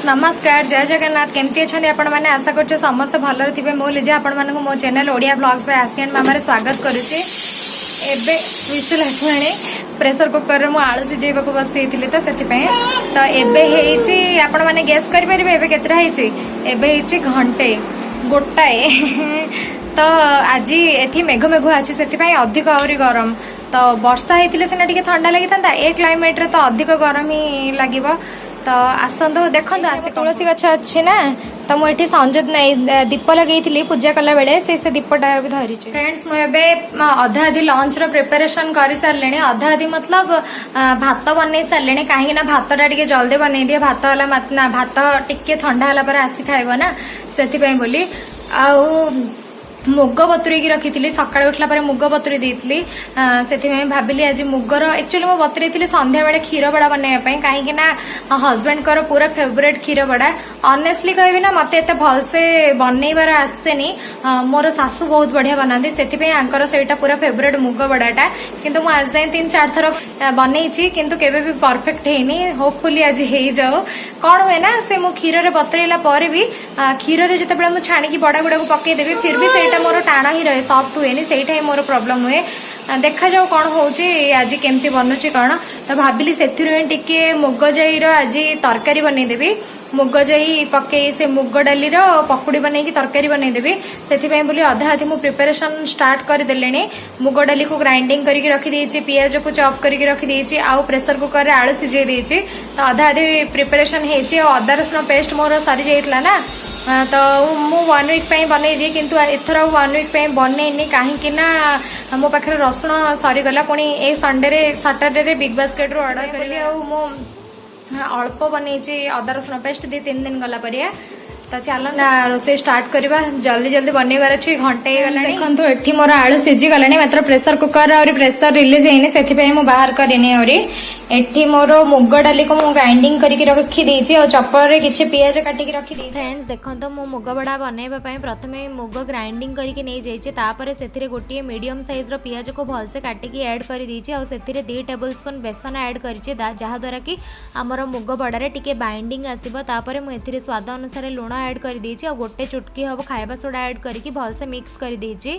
Friends नमस्कार जय जगन्नाथ केमती अच्छा आपण मैंने आशा कर समस्त भल थे मु लिजे आपण मानक मो चैनल ओडिया ब्लॉग्स बाय आशी एंड मामार स्वागत करुचे। एबे विसल आसुणी प्रेशर कुकर मु आलू सिझेबा को बसई तो से एबे हेची आपण माने गैस करि परिबे एबे केतरा हेची एबे हेची घंटे गोटाए तो आज एठी मेघ मेघ अछि सेति अधिक आउरी गरम तो वर्षा होते सिना टिके ठंडा लगी था ए क्लाइमेट रे तो अधिक गरम ही लगे तो आसतु देखो तुलसी गछ अच्छी ना तो मुझे संजोग नहीं दीप लगे पूजा कला बेले से दीपटा भी धरी फ्रेंड्स मुझे अधा अधि लंच रो प्रिपरेशन कर सारे अधा अधि मतलब भात बन सारे कहीं भातटा टे जल्दी बनई दिए भात वाला भात टिके ठंडा है आसी खाइब ना से बोली आउ मुग बतुरी रखी सकाଳେ उठला पर मुग बतुरी देती से भाविली आज मुगर एक्चुअली मु बतुरी संध्या बेले क्षीर बड़ा बनवाई कहीं हजबैंड कर पूरा फेवरेट क्षीर बड़ा ऑनेस्टली कहबी ना मत एत भलसे बनईबार आसेनी मोर सासू बहुत बढ़िया बनाती से पूरा फेवरेट मुग बड़ाटा किंतु आज जाए 3-4 थर बनई किंतु केबे भी परफेक्ट हैनी होपफुली आज हो जाओ कौन हुए ना से मु क्षीर बतरेला पर भी क्षीर जिते मुझे छाणी बड़ा गुड़ा को पकईदेवी फिर भी मोर टाण ही रहे सॉफ्ट हुए से मोर प्रॉब्लम हुए देखा जाओ कौन होची आज केमती बनुची कौन तो भाविली से टिके मुग जाई आज तरकारी बनईदेवी मुग जाई पके से मुग डाली पकुड़ी बनई तरकारी बनईदेवी से बोली अधा अधि मु प्रिपरेशन स्टार्ट करदे मुग डाली को ग्राइंडिंग करके रखी पियाज को चॉप करके रखी आउ प्रेशर कुकर रे आलू सिझे देछि तो अधा अधि प्रिपरेशन होती अदा रसुण पेस्ट मोर सरी जाइतला ना तो मु 1 वीक बनई दिए किंतु एथर 1 वीक बनईनी कहीं मो पाखे रसुण सरीगला पुणी ए संडे सैटरडे रे बिग बास्केट रो ऑर्डर करी मु अल्प बनई अदा रसुण पेस्ट 2-3 दिन गला परिया तो चलो ना रोसे स्टार्ट करवा जल्दी जल्दी बनईबार अच्छी घंटे देखो ये मोर आलू सिझी गला मात्र प्रेशर कुकर और प्रेशर रिलीज होनी से बाहर करनी एठी मोर मुग डाली को ग्राइंडिंग करके रखी देछि और चॉपर रे किछि पियाज काटी के रखी दी फ्रेंड्स देखंतो मो मुग बड़ा बनैबा पई प्रथमे मुग ग्राइंडिंग करके नै जाइछि तापर सेथिरे गोटी मीडियम साइज रो पियाज को भल से काटी के ऐड कर देछि और सेथिरे 2 टेबलस्पून बेसन ऐड करिछि जहा द्वारा कि हमर मुग बड़ा रे टिके बाइंडिंग आसीबो तापर मु एथिरे स्वाद अनुसार लूण ऐड कर देछि और गोटे चुटकी हबो खाइबा सोडा ऐड करके भल से मिक्स कर देछि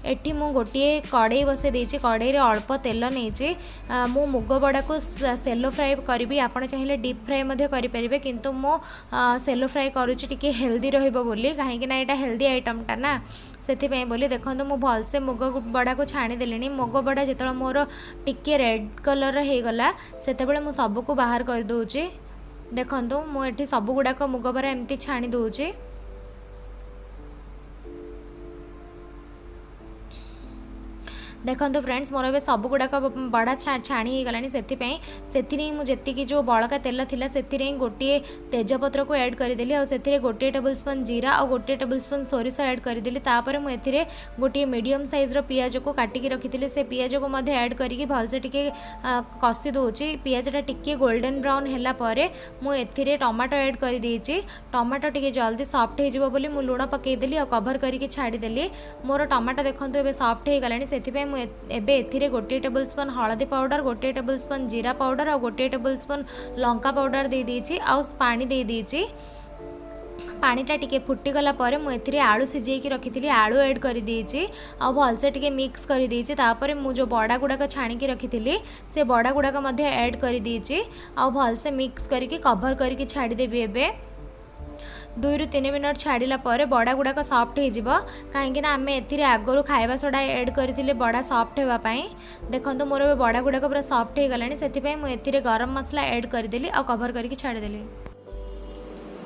एठी मु गोटे कड़ई बसे देछि कड़ई रे अल्प तेल नेछि मु मुग बड़ा को सेलो फ्राई करी आपण चाहिए डीप फ्राई मध्य करि परिबे किंतु मु सेलो फ्राई करूछि टिके हेल्दी रहइबो बोली काहे ना एटा हेल्दी आइटम टा ना से बोली देखो मु भल से मुग बड़ा को छाणी देलिनी मुग बड़ा जेतल मोर टिके रेड कलर हे गला सेते बेले मु सब को बाहर कर दोछि देखंतु मु एठी सब गुडा को मुग बड़ा एम्ति छाणी दोछि देखो फ्रेंड्स मोर ए सब गुड़ाक बड़ा छाणी हो गलानी से मुझे जो बड़का तेल थिला से गोटे तेजपत्र को ऐड करदेली और से गोटे टेबल स्पून जीरा और गोटे टेबल स्पून सोरिष ऐड करदेली तापर मुझे गोटे मीडियम साइज रो पियाज को काटिकी रखी से पियाज को मध्य ऐड करके भलसे टिके कषि दूची पियाजटा टिके गोल्डन ब्राउन हैला परे मु एथिरे टमाटो ऐड कर देछि टमाटो टिके जल्दी सॉफ्ट हो जिवो बोली मु लूण पकेदेली और कवर करके छाड़ीदेली मोर टमाटो देखंतु एबे सॉफ्ट हो गलानी सेथिपे एबे एथिरे गोटे टेबल स्पून हळदी पाउडर गोटे टेबल स्पून जीरा पाउडर और गोटे टेबल स्पून लंका पाउडर दे देछि आ पानी दे देछि पानीटा टिके फुटीगला पर मुझे आलू सिझेकी रखी आलू ऐड कर देछि आ भलसे टिके मिक्स कर देछि तापर मु जो बड़ा गुड़ाक छाणिकी रखी से बड़ा गुड़ाक मध्य ऐड कर देछि आ भलसे मिक्स करके कवर करके छाड़ीदेवी एबे 2-3 मिनट छाड़िला पर बड़ा गुड़ाक सॉफ्ट हो कहीं आम ए आगु खाइबा सोडा ऐड करथिले बड़ा सॉफ्ट होगापाई देखो मोर बड़ा गुड़ाक पूरा सॉफ्ट हो गलानी से मुझे गरम मसला ऐड करदेली और कवर करके छाड़ीदेली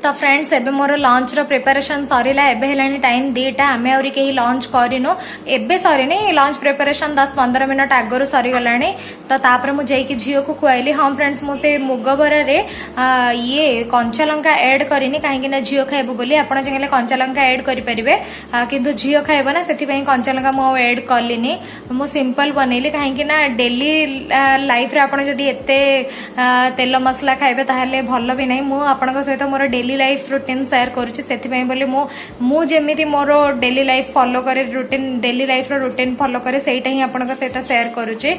तो फ्रेंड्स एबे मोर लंच रो प्रिपरेशन सरीला एबे हेलानी टाइम 2टा आमे और केही लंच करिनो एबे सरीनी लंच प्रिपरेशन 10-15 मिनट आगरो सरी गलानी तो तापर मु जाई कि झियो को खुआइली हां फ्रेंड्स मु से मुग बरा रे ये कंचा लंका ऐड करिनी काहे ना झियो खाइबो बोली आपण चाहिले कंचा लंका ऐड करि परिबे किंतु झियो खाइबो ना सेति पई कंचा लंका मु ऐड करलिनी मु सिंपल बनैली काहे ना डेली लाइफ रे आपण जदी एते तेल मसला खाइबे ताहले भलो भी नै मु आपण सहित मोर daily daily life routine share करुच्ची से बोली मु जेमिति मोर डेली लाइफ फॉलो करे routine daily life routine follow करे सेटा ही आपन सहित शेयर करुचे।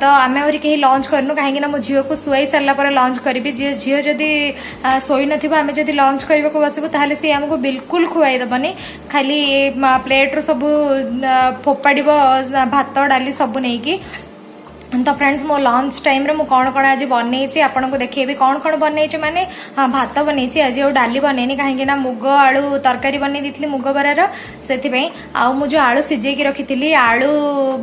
तो आम आहरी कहीं लंच करनु कहीं मो झील को शुई सारा लंच करी झील जदि शोई नथिबा आमे जदि लंच करबा को बसबु ताहले सी हमको बिल्कुल खुआई दबनी खाली प्लेट रो सब फोपाड़िबो भात डाली सब नहीं की। तो फ्रेंड्स मो लंच टाइम रे मु कौन कौन आज बनई आपन को देखेबी कौन कौन बनई माने हाँ भात बनई आज और डाली बनईनी कहीं मुग आलू तरकारी बनई दी मुग बरार से मु जो आलू सिझे रखी आलू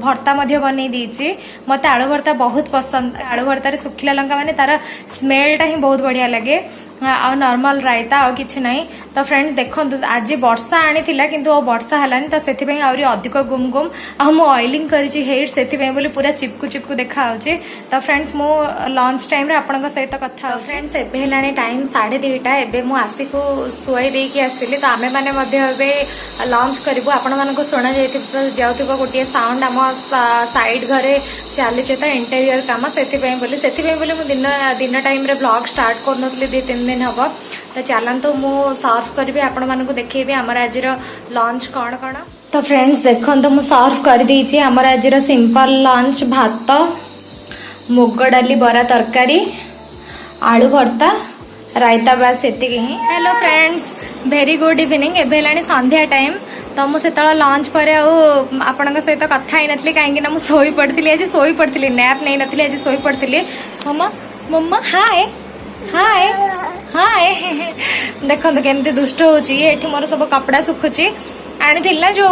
भर्ता बनई दी मत आलू भर्ता बहुत पसंद। आलू भर्तार सुखिला लंका माने तार स्मेलटा ही बहुत बढ़िया लगे आ नॉर्मल रायता आ किछि नहीं। तो फ्रेंड्स देखो आज वर्षा आनी थिला किंतु वर्षा हलानी तो सेथिपई आउरी अधिक गुम गुम आ मु ऑयलिंग करिछि हेयर सेथिपई बोली पूरा चिपकु चिपकु देखा होछि। तो फ्रेंड्स मु लंच टाइम रे आपन सहित कथा फ्रेंड्स एबे हेलानी टाइम 2:30 एबे मु आसी को सुई दे की आसिली तो आमे माने मध्ये एबे लंच करबो। आपन माने को सुना जाउथिबो गोटिए साउंड आम साइड घरे चली तो इंटेरियर काम से बोली मु दिन टाइम रे ब्लॉग स्टार्ट करनथली 2-3 दिन हम। तो चलतु मु सर्व करी आपण मानक देखेबी आमर आज लंच कौन कौन। तो फ्रेंड्स देखो मु सर्व कर देछि आमर आज सिंपल लंच भात मुग डाली बरा तरकारी आलू भर्ता रायता बास एतिक ही। Hello friends very good evening एबे हेलानी संध्या टाइम। तो मुझे लंच पर आपण सहित कथा ही नथली कहीं ना सोई पड़ती आज सोई पड़ती नैप नहीं नथली आज सोई पड़ती। मम्मा मम्मा हाय हाय हाय देखो केमती दुष्ट होची मोर सब कपड़ा सुखुची आनी ना जो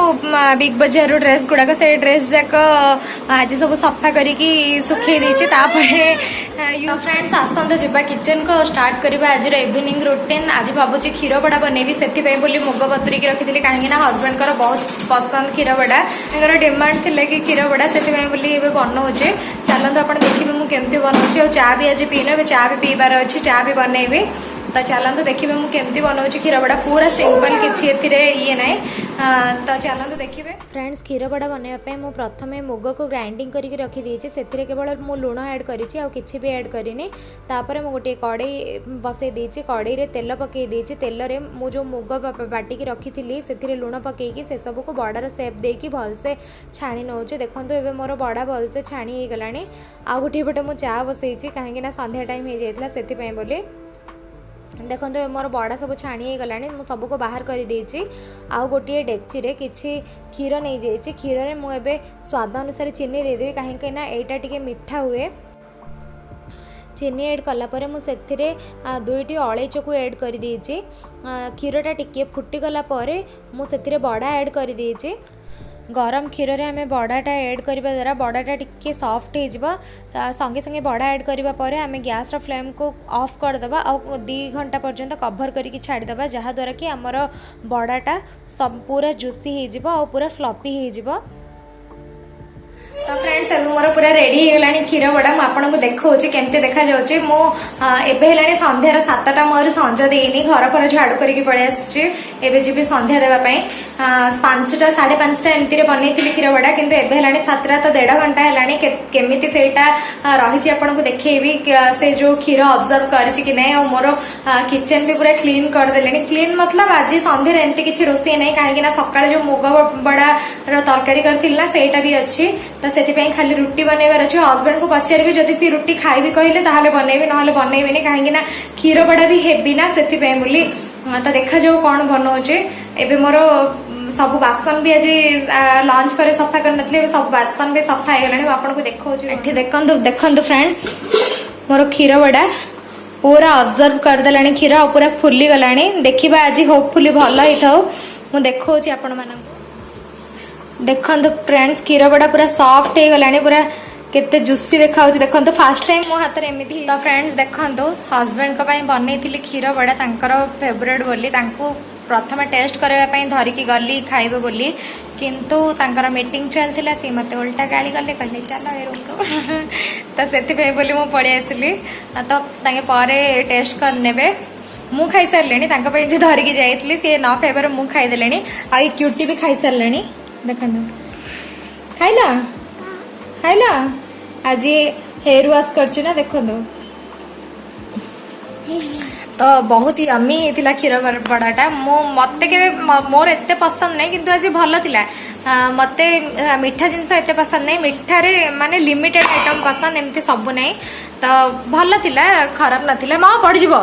बिग बजार ड्रेस गुड़ाक से ड्रेस जाक आज सब सफा करके सुखे देछि। फ्रेंड्स आसंत जावा किचन को स्टार्ट करवा आज इवनिंग रूटीन। आज भावुची क्षीर बड़ा बनैबी से मुग बतुरी रखी कहीं हजबैंड बहुत पसंद क्षीर बड़ा डिमांड थी कि क्षीर बड़ा से बनाऊे। चलते आप देखिए मुझे केमती बनाऊँ और चा भी आज पीन चा भी पीबार अच्छी चा भी बनैबी। तो चलते देखिए मुझे केमती बनाऊँ क्षीर बड़ा पूरा सिंपल किसी ये ना। तो चलते देखिए फ्रेंड्स क्षीर बड़ा बनवाई मुझे प्रथम मुग को ग्राइंडिंग करके रखी से केवल मु लुण ऐड करी भी ऐड करिनी। तापर मु गोटे कड़े बसई देछि कड़े तेल पकई देछि तेल रे मु जो मुग बाटिकी रखी से लुण पकईकी से सब को बड़ार सेप देकी भलसे छाणी नौचे। देखो एबे मोर बड़ा भलसे छाणी हो गलानी। आ गोटे पटे मु चा बसई कहीं संध्या टाइम हो जाइतला सेति बोली देखो मोर बड़ा सब छाणी गला मु सबको बाहर कर देछि। आउ गोटे डेक्ची रे किछि क्षीर नहीं जाइछि क्षीर रे मु एबे स्वाद अनुसार चीनी दे देबी कहीं ना एटा टिके मिठा हुए। चीनी ऐड कलापर मुझे 2टी अलैच को ऐड कर देछि। क्षीरटा टिके फुटी गला परे मुझे बड़ा ऐड कर देछि। गरम क्षीर रे आमे बड़ाटा ऐड करबा द्वारा बड़ाटा टिके सॉफ्ट हो संगे संगे बड़ा ऐड करबा परे आमे गैस रा फ्लेम को ऑफ कर देबा और 2 घंटा पर्यंत कवर करके छाड़ी देबा जहा द्वारा कि हमर बड़ाटा सब पूरा जूसी हो जिवो और पूरा फ्लफी हो जिवो। तो फ्रेंड्स अब मोर पूरा रेडी हो गलानी क्षीर बड़ा मु आपन को देखौछि केमते देखा जाउछि। मु एबे हेलानी संध्यार 7टा मोर संज देइनी घर पर झाड़ू करके पळे आछि एबे जिबि संध्या देबा पई 5टा 5:30 एमती रे बनैथिली क्षीर बड़ा किंतु एबे हेलानी 7टा तो 1.5 घंटा हेलानी केमिति सेटा रहिछि आपन को देखैबी से जो क्षीर ऑब्जर्व करछि कि नै। और मोर किचन भी पूरा क्लीन कर देलेनी क्लीन मतलब आज संध्या रे एमती किछि रोसई नै काहे ना सकाळ जो मुग बड़ा रो तरकारी करथिल ना सेटा भी अछि। तो से खाली रुटी बनैबार अच्छे हजबैंड को पचारि जदि सी रुटी खाइबी कहले ताहले बनैबी नहले बनैबिनी कहीं ना क्षीर बड़ा भी हेबी ना से बोली। तो देखा जाओ कौन बनाऊे। एबे मोर सब बासन भी आज लंच पर सफा कर सब बासन भी सफा हो गलानी आपन को देखौछि। देखंतु फ्रेंड्स मोर क्षीर बड़ा पूरा ऑब्जर्व कर देलानी क्षीर और पूरा फुली गलानी। देखिबा आज होपफुली भल होइथाउ मु देखौछि आपन मानन देखो फ्रेंड्स क्षीर बड़ा पूरा सॉफ्ट हो गलानी पूरा केते जुसी देखा देखो फास्ट टाइम मो हाथ एमती। तो फ्रेंड्स देखो हजबैंड को बनई क्षीर बड़ा तांकर फेवरेट बोली प्रथम टेस्ट करने धरिकी गली खाइबे बोली किंतु तांकर मीटिंग चलता सी मत उल्टा गाड़ी गले कहले चल ए रूम तो से बोली मु पळी आसिली। तो तांके टेस्ट करने मु खाई सारे जो धरिकी जाइली सी न खाइबार मु खाईदे आ क्यूटी भी खाई सारे देख खाइला खाइला आज हेयर वाश करछि ना देखो तो बहुत ही यमी होता क्षीर बड़ाटा मत के मोर एत पसंद नहीं किंतु आज भल थिला मत मीठा जिनस एत पसंद नहीं मीठार माने लिमिटेड आइटम पसंद एमती सब नहीं तो भल थिला खराब नाथिला माँ पड़ जीव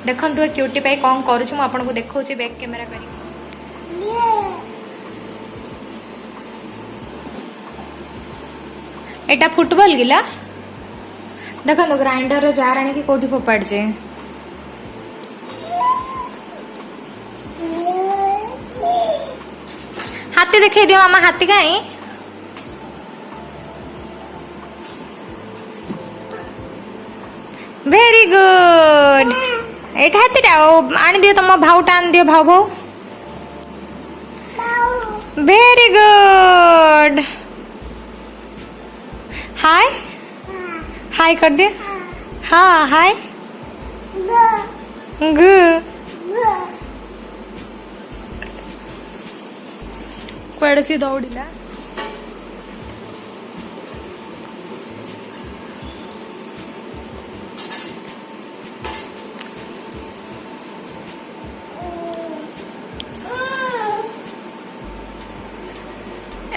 देखंतु क्यूटी पाई कौन करूँ मुझे आपको देखा बैक कैमेरा कर एटा फुटबॉल गिला देखो ग्राइंडर जार आनी कौटी फोपाड़े हाथी देखे दियो मामा हाथी कहीं वेरी गुड एटा हाथीटा आनी दियो तुम भावटा आनी दियो भाव भाव वेरी गुड हाय हाय कर दे हाँ हाय कुआड़े सी दौड़िला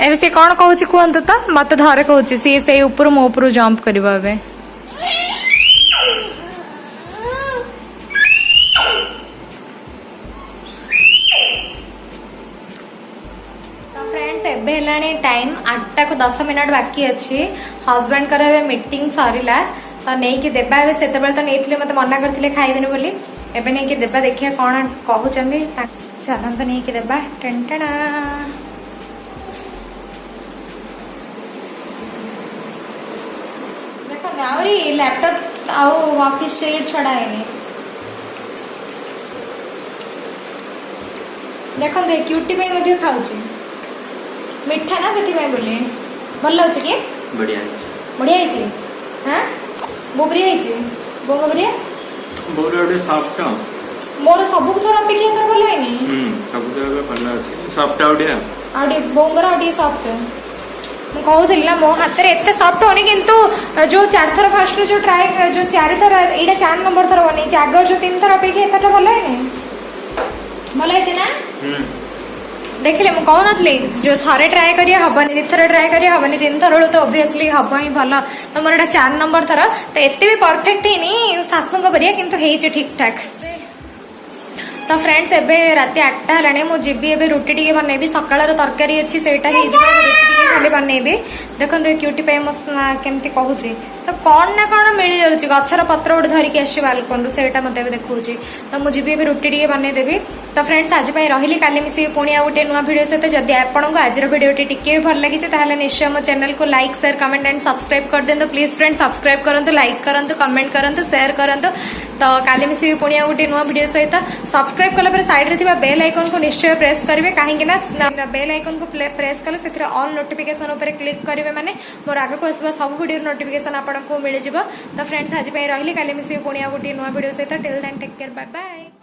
ए से कौन कहूँ कहतु तो मत धरे कहूँ सी से ऊपर मो ऊपर जंप कर टाइम 8टा को 10 मिनट बाकी अच्छी हजबैंड कर मीटिंग सरीला तो नहीं कि देबा से तो नहीं मत मना करते खाइबेनि बोली एबे नहीं कि देबा देखिए कौन कहते चलते नहीं कि देबा टेंटना देखो आउरी लैपटॉप आउ ऑफिस सीट छड़ा है देखो दे क्यूटी पे मध्ये खाउची मिठा ना से बोले भल लगे कि बढ़िया बढ़िया हाँ बोबरिया बोबरिया बोबरिया सॉफ्ट मोर सब थर अपेक्षा थर भल है सब थर भल अछि सॉफ्ट आउडिया आउडी बोंगर आउडी सॉफ्ट मु कहउथि ना मो हाथ रे एते सॉफ्ट होनी किंतु जो 4 थर फर्स्ट जो ट्राई जो 4 थर एटा 4 नंबर थर बनी आगर जो 3 थर अपेक्षा एतटा भल है भल है ना देखिले मु कहू नथली जो थारे ट्राए करिया हबनी दिथर ट्राए करिया हबनी तीन थर तो ऑब्वियसली हब ही भल तो मोर एटा 4 नंबर थर तो एते भी परफेक्ट ही सासुंग परिया किंतु हेइचे ठीक ठाक तो फ्रेंड्स एबे राति 8टा हलाने मु जीबी एबे रुटी टिके बनैबी सकाळर तरकारी अछि सेटा हे जिबा रुटी टिके खाली बनैबी देखंतु क्यूटी पे मस केमती कहूची तो कौन ना कौन मिल जाउची गछर पत्र उड धरि के आसी बालकन सेटा मते एबे देखौची तो मु जीबी एबे रुटी टिके बनै देबी तो फ्रेंड्स आज पई रहिली काली मिसी पुणी आ गोटे नुवा वीडियो सहित जदि आपन को आज वीडियोटी टिके भी भल लगी ताहले निश्चय मो चैनल को like share comment and subscribe कर देंतु प्लीज फ्रेंड्स सब्सक्राइब करंतु लाइक करंतु कमेंट करंतु शेयर करंतु तो काली मिसी पुणी आ गोटे नुवा वीडियो सहित सब्सक्राइब कला पर साइड रे थिबा बेल आइकन को निश्चय प्रेस करिवे काहे कि ना बेल आइकन को प्रेस कले सेथरे ऑल नोटिफिकेशन ऊपर क्लिक करिवे माने मोर आगे को आसबा सब वीडियो नोटिफिकेशन आपन को मिल जिवो तो फ्रेंड्स आज पई रहिली काली मिसी पुणी आ गोटे नुवा वीडियो सहित till then take care bye bye.